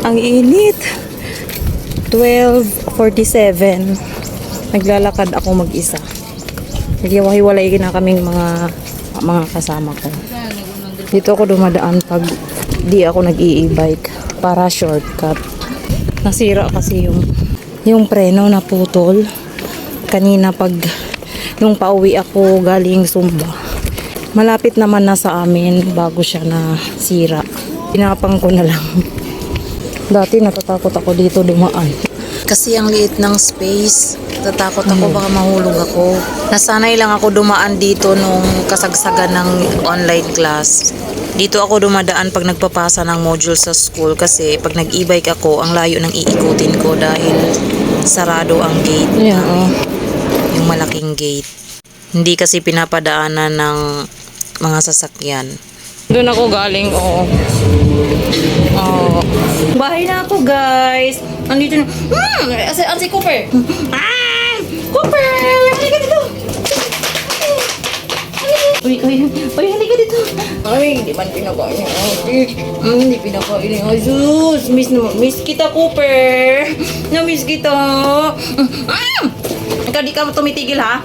Ang init. 12:47. Naglalakad ako mag-isa. Naghiwa-hiwalay na kaming mga kasama ko. Dito ako dumadaan pag di ako nag-i-e-bike para shortcut. Nasira kasi yung preno na putol. Kanina pag nung pauwi ako galing Sumba. Malapit naman na sa amin bago siya nasira. Pinapang ko na lang. Dati natatakot ako dito dumaan. Kasi ang liit ng space. Tatakot ako baka mahulog ako. Nasanay lang ako dumaan dito nung kasagsagan ng online class. Dito ako dumadaan pag nagpapasa ng module sa school kasi pag nag-e-bike ako, ang layo ng iikutin ko dahil sarado ang gate. Yeah, Yung malaking gate. Hindi kasi pinapadaanan ng mga sasakyan. Doon ako galing, oo. Oh. Bahay na ako, guys. Andito na. Si Cooper. Cooper! Halika dito. Uy, halika dito. Ay, hindi man pinakain niya. Hindi pinakain niya. Sus, miss kita, Cooper. Na-miss kita. Ikaw, di ka tumitigil, ha?